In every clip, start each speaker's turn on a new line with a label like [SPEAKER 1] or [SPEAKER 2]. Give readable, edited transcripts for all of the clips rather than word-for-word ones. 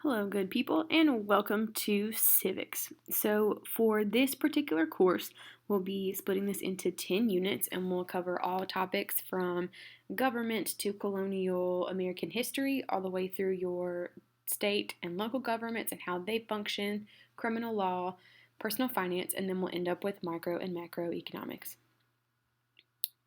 [SPEAKER 1] Hello, good people, and welcome to Civics. So, for this particular course, we'll be splitting this into 10 units and we'll cover all topics from government to colonial American history, all the way through your state and local governments and how they function, criminal law, personal finance, and then we'll end up with micro and macroeconomics.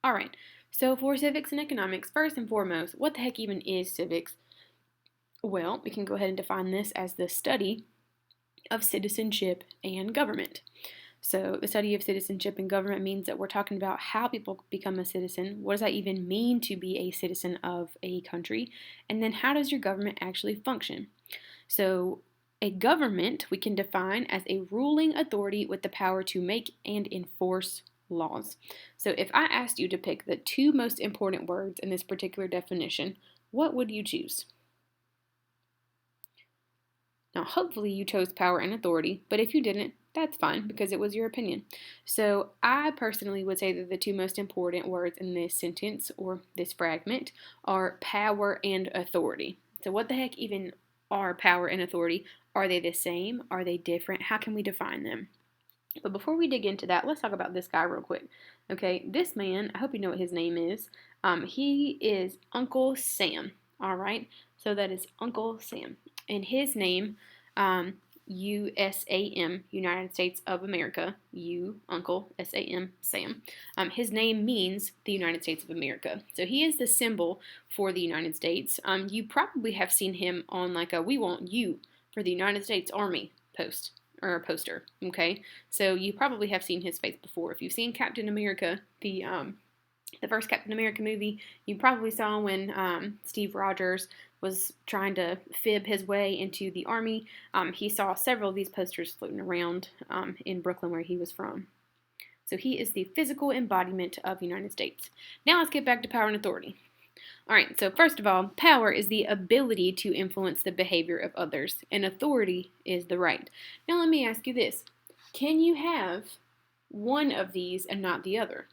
[SPEAKER 1] All right, so for civics and economics, first and foremost, what the heck even is civics? Well, we can go ahead and define this as the study of citizenship and government. So, the study of citizenship and government means that we're talking about how people become a citizen. What does that even mean to be a citizen of a country? And then, how does your government actually function? So, a government we can define as a ruling authority with the power to make and enforce laws. So, if I asked you to pick the two most important words in this particular definition, what would you choose? Now, hopefully you chose power and authority, but if you didn't, that's fine because it was your opinion. So, I personally would say that the two most important words in this sentence or this fragment are power and authority. So, what the heck even are power and authority? Are they the same? Are they different? How can we define them? But before we dig into that, let's talk about this guy real quick. Okay, this man, I hope you know what his name is. He is Uncle Sam. All right, so that is Uncle Sam. And his name, USAM, United States of America, Uncle SAM, Sam. His name means the United States of America. So he is the symbol for the United States. You probably have seen him on like a "We Want You" for the United States Army poster. Okay, so you probably have seen his face before. If you've seen Captain America, the first Captain America movie, you probably saw when Steve Rogers was trying to fib his way into the Army. He saw several of these posters floating around in Brooklyn where he was from. So he is the physical embodiment of the United States. Now let's get back to power and authority. All right, so first of all, power is the ability to influence the behavior of others, and authority is the right. Now let me ask you this. Can you have one of these and not the other?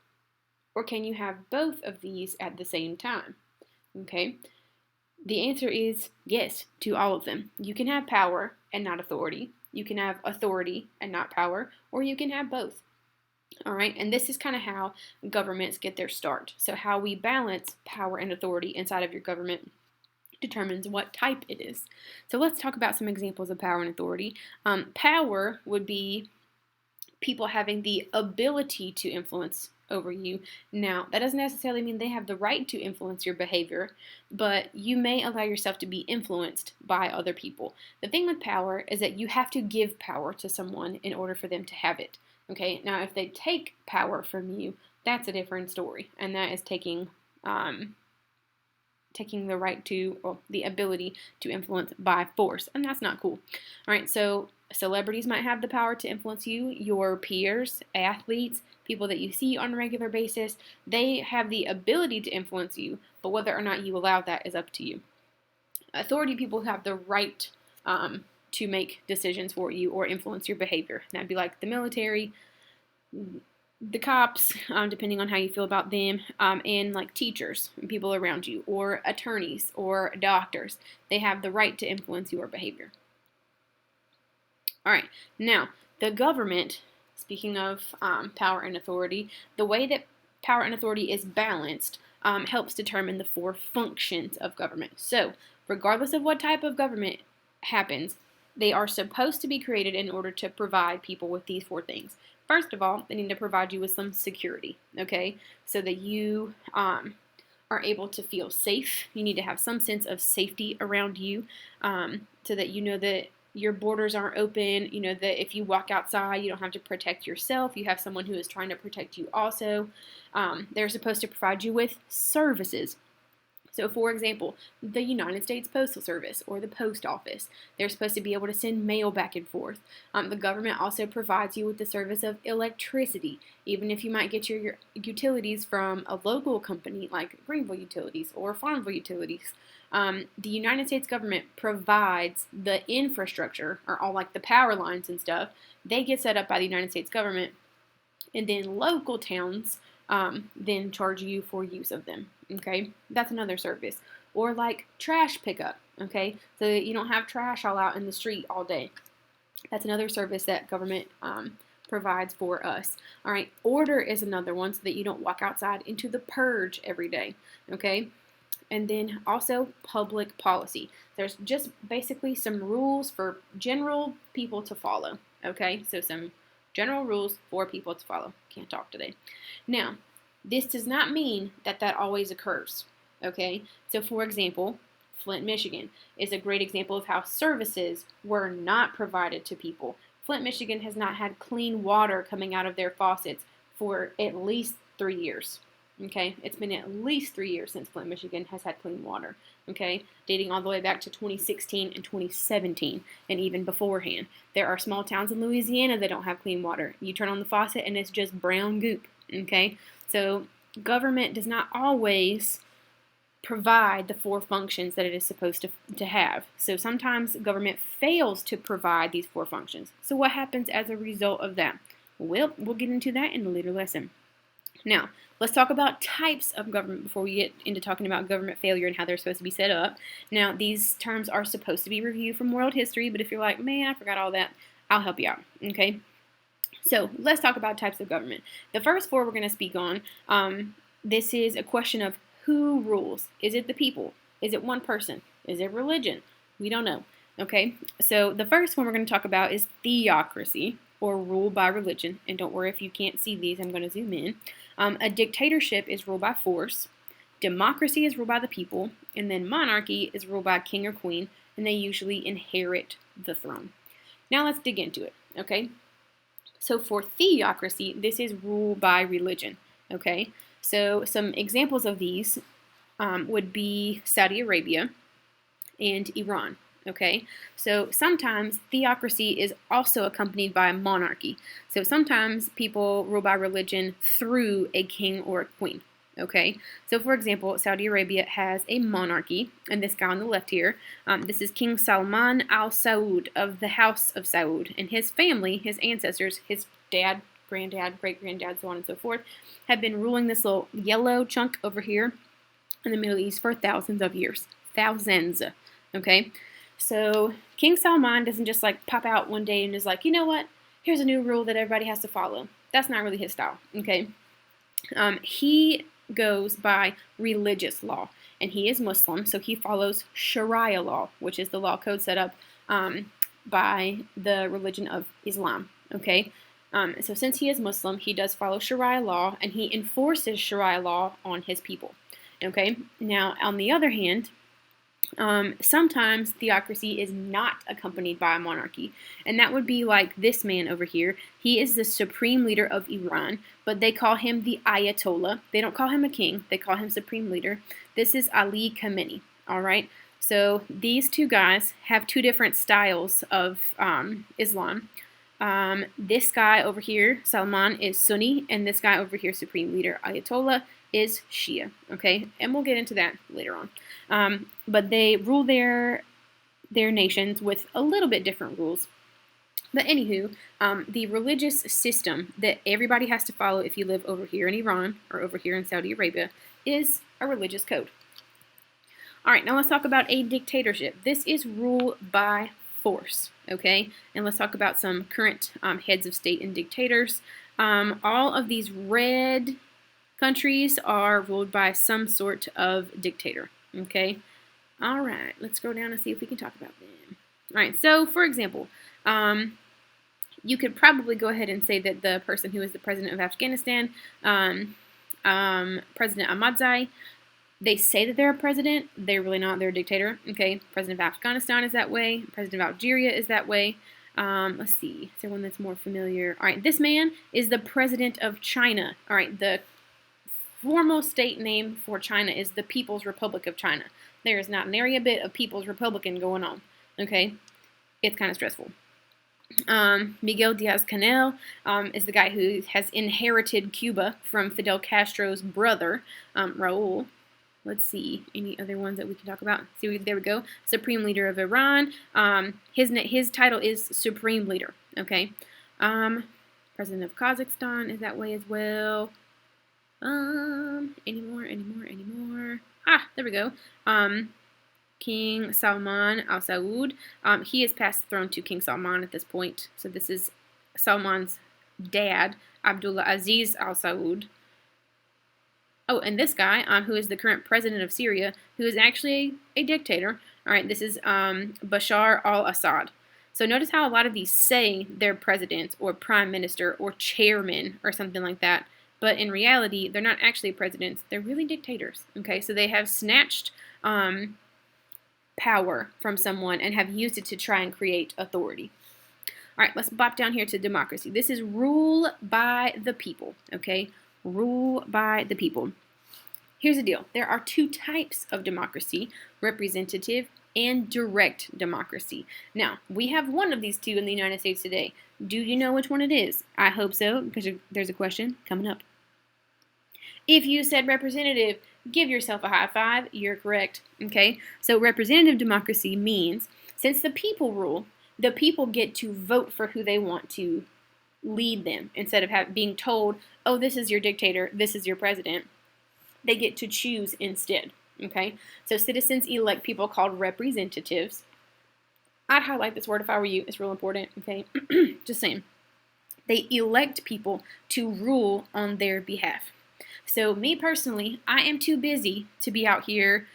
[SPEAKER 1] Or can you have both of these at the same time? Okay, the answer is yes to all of them. You can have power and not authority. You can have authority and not power, or you can have both. All right, and this is kind of how governments get their start. So how we balance power and authority inside of your government determines what type it is. So let's talk about some examples of power and authority. Power would be people having the ability to influence over you. Now, that doesn't necessarily mean they have the right to influence your behavior, but you may allow yourself to be influenced by other people. The thing with power is that you have to give power to someone in order for them to have it. Okay, now if they take power from you, that's a different story, and that is taking the right to, or the ability to influence by force, and that's not cool. All right, so celebrities might have the power to influence you, your peers, athletes, people that you see on a regular basis, they have the ability to influence you, but whether or not you allow that is up to you. Authority people have the right to make decisions for you or influence your behavior. And that'd be like the military, the cops, depending on how you feel about them, and like teachers and people around you, or attorneys or doctors. They have the right to influence your behavior. All right, now the government, speaking of power and authority, the way that power and authority is balanced helps determine the four functions of government. So, regardless of what type of government happens, they are supposed to be created in order to provide people with these four things. First of all, they need to provide you with some security, okay, so that you are able to feel safe. You need to have some sense of safety around you so that you know that your borders aren't open, you know that if you walk outside, you don't have to protect yourself. You have someone who is trying to protect you also. They're supposed to provide you with services. So, for example, the United States Postal Service or the post office, they're supposed to be able to send mail back and forth. The government also provides you with the service of electricity, even if you might get your utilities from a local company like Greenville Utilities or Farmville Utilities. The United States government provides the infrastructure, or all like the power lines and stuff. They get set up by the United States government, and then local towns then charge you for use of them. Okay, that's another service. or like trash pickup, okay, so that you don't have trash all out in the street all day. That's another service that government provides for us. All right, order is another one, so that you don't walk outside into the purge every day, okay? And then also public policy. There's just basically some rules for general people to follow, okay? So some general rules for people to follow. Can't talk today. Now, this does not mean that that always occurs, okay? So for example, Flint, Michigan is a great example of how services were not provided to people. Flint, Michigan has not had clean water coming out of their faucets for at least 3 years. Okay, it's been at least 3 years since Flint, Michigan has had clean water. Okay, dating all the way back to 2016 and 2017, and even beforehand. There are small towns in Louisiana that don't have clean water. You turn on the faucet and it's just brown goop. Okay, so government does not always provide the 4 functions that it is supposed to have. So sometimes government fails to provide these 4 functions. So what happens as a result of that? Well, we'll get into that in a later lesson. Now, let's talk about types of government before we get into talking about government failure and how they're supposed to be set up. Now, these terms are supposed to be reviewed from world history, but if you're like, man, I forgot all that, I'll help you out, okay? So, let's talk about types of government. The first 4 we're going to speak on, this is a question of who rules. Is it the people? Is it one person? Is it religion? We don't know, okay? So, the first one we're going to talk about is theocracy, or rule by religion. And don't worry if you can't see these, I'm going to zoom in. A dictatorship is ruled by force. Democracy is ruled by the people. And then monarchy is ruled by a king or queen, and they usually inherit the throne. Now let's dig into it, okay? So for theocracy, this is ruled by religion, okay? So some examples of these would be Saudi Arabia and Iran. Okay, so sometimes theocracy is also accompanied by a monarchy. So sometimes people rule by religion through a king or a queen. Okay, so for example, Saudi Arabia has a monarchy, and this guy on the left here, this is King Salman Al Saud of the House of Saud, and his family, his ancestors, his dad, granddad, great-granddad, so on and so forth, have been ruling this little yellow chunk over here in the Middle East for thousands of years. Thousands, okay? So King Salman doesn't just like pop out one day and is like, you know what, here's a new rule that everybody has to follow. That's not really his style, okay? He goes by religious law, and he is Muslim, so he follows Sharia law, which is the law code set up by the religion of Islam, okay? So since he is Muslim, he does follow Sharia law, and he enforces Sharia law on his people, okay? Now, on the other hand, sometimes theocracy is not accompanied by a monarchy, and that would be like this man over here. He is the supreme leader of Iran, but they call him the Ayatollah. They don't call him a king, they call him supreme leader. This is Ali Khamenei, all right? So these 2 guys have 2 different styles of Islam. This guy over here, Salman, is Sunni, and this guy over here, supreme leader Ayatollah, is Shia, okay? And we'll get into that later on. But they rule their nations with a little bit different rules. But anywho, the religious system that everybody has to follow if you live over here in Iran or over here in Saudi Arabia is a religious code. All right, now let's talk about a dictatorship. This is rule by force, okay? And let's talk about some current heads of state and dictators. All of these red countries are ruled by some sort of dictator, okay? All right, let's go down and see if we can talk about them. All right, so for example, you could probably go ahead and say that the person who is the president of Afghanistan, President Ahmadzai, they say that they're a president. They're really not. They're a dictator, okay? President of Afghanistan is that way. President of Algeria is that way. Let's see. Is there one that's more familiar? All right, this man is the president of China. All right, the formal state name for China is the People's Republic of China. There is not nary a bit of People's Republican going on, okay? It's kind of stressful. Miguel Diaz-Canel is the guy who has inherited Cuba from Fidel Castro's brother, Raul. Let's see, any other ones that we can talk about? See, there we go. Supreme Leader of Iran. His title is Supreme Leader, okay? President of Kazakhstan is that way as well. Any more? There we go. King Salman Al Saud. He has passed the throne to King Salman at this point. So this is Salman's dad, Abdullah Aziz Al Saud. Oh, and this guy, who is the current president of Syria, who is actually a dictator. All right, this is Bashar al-Assad. So notice how a lot of these say they're president or prime minister or chairman or something like that. But in reality, they're not actually presidents. They're really dictators. Okay, so they have snatched power from someone and have used it to try and create authority. All right, let's bop down here to democracy. This is rule by the people, okay? Rule by the people. Here's the deal. There are two types of democracy, representative and direct democracy. Now, we have one of these two in the United States today. Do you know which one it is? I hope so, because there's a question coming up. If you said representative, give yourself a high five. You're correct, okay? So representative democracy means, since the people rule, the people get to vote for who they want to lead them instead of being told, oh, this is your dictator, this is your president. They get to choose instead, okay? So citizens elect people called representatives. I'd highlight this word if I were you. It's real important, okay? Just saying. They elect people to rule on their behalf. So me personally, I am too busy to be out here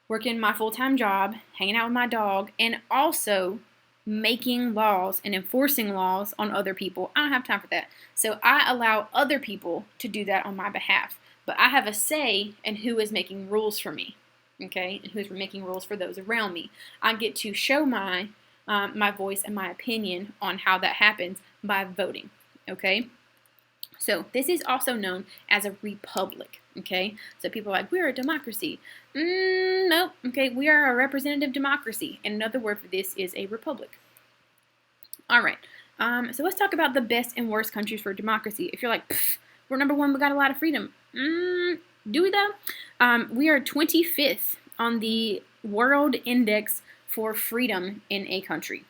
[SPEAKER 1] working my full-time job, hanging out with my dog, and also making laws and enforcing laws on other people. I don't have time for that. So I allow other people to do that on my behalf. But I have a say in who is making rules for me, okay, and who's making rules for those around me. I get to show my voice and my opinion on how that happens by voting, okay? So this is also known as a republic, okay? So people are like, we're a democracy. Nope, okay, we are a representative democracy. And another word for this is a republic. All right, so let's talk about the best and worst countries for democracy. If you're like, we're number one, we got a lot of freedom. Do we though? We are 25th on the World Index for Freedom in a country,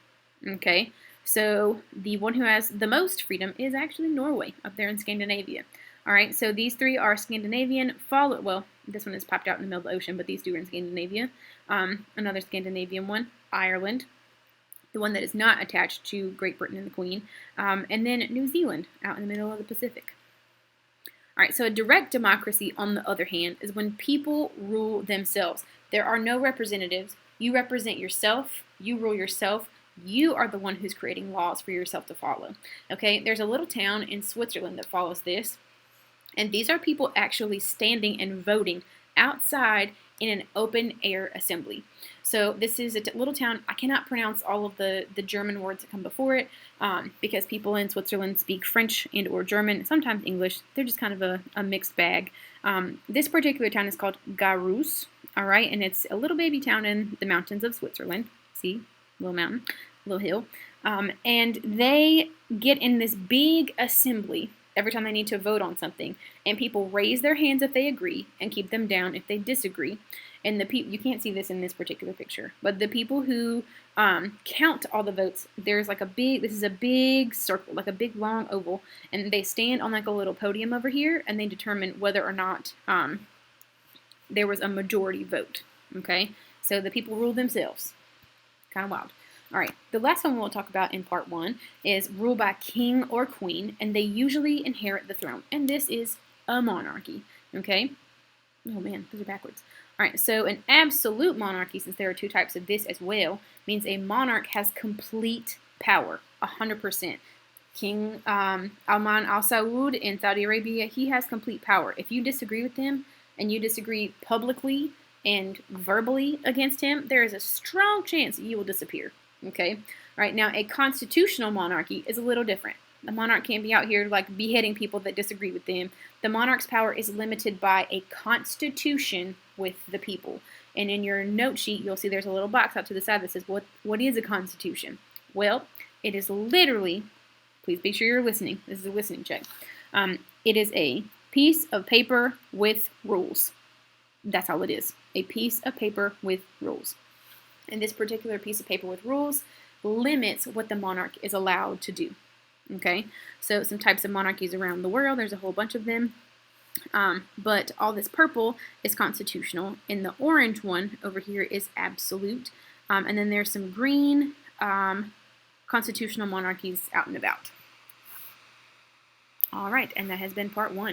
[SPEAKER 1] okay? So the one who has the most freedom is actually Norway, up there in Scandinavia. All right, so these three are Scandinavian, well, this one is popped out in the middle of the ocean, but these two are in Scandinavia. Another Scandinavian one, Ireland, the one that is not attached to Great Britain and the Queen, and then New Zealand, out in the middle of the Pacific. All right, so a direct democracy, on the other hand, is when people rule themselves. There are no representatives. You represent yourself. You rule yourself. You are the one who's creating laws for yourself to follow. Okay, there's a little town in Switzerland that follows this. And these are people actually standing and voting outside in an open air assembly. So this is a little town. I cannot pronounce all of the German words that come before it because people in Switzerland speak French and or German, sometimes English. They're just kind of a mixed bag. This particular town is called Garus, all right? And it's a little baby town in the mountains of Switzerland. See, little mountain, little hill. And they get in this big assembly every time they need to vote on something, and people raise their hands if they agree and keep them down if they disagree. And the people, you can't see this in this particular picture, but the people who count all the votes, there's like this is a big circle, like a big long oval, and they stand on like a little podium over here, and they determine whether or not there was a majority vote, okay? So the people rule themselves. Kind of wild. All right, the last one we'll talk about in part one is rule by king or queen, and they usually inherit the throne. And this is a monarchy, okay? Oh man, those are backwards. All right, so an absolute monarchy, since there are two types of this as well, means a monarch has complete power, 100%. King Salman Al Saud in Saudi Arabia, he has complete power. If you disagree with him and you disagree publicly and verbally against him, there is a strong chance that you will disappear. Okay, right now a constitutional monarchy is a little different. The monarch can't be out here like beheading people that disagree with them. The monarch's power is limited by a constitution with the people. And in your note sheet, you'll see there's a little box out to the side that says, what is a constitution? Well, it is literally, please be sure you're listening. This is a listening check. It is a piece of paper with rules. That's all it is. A piece of paper with rules. And this particular piece of paper with rules limits what the monarch is allowed to do. Okay, so some types of monarchies around the world, there's a whole bunch of them. But all this purple is constitutional, and the orange one over here is absolute. And then there's some green constitutional monarchies out and about. All right, and that has been part 1.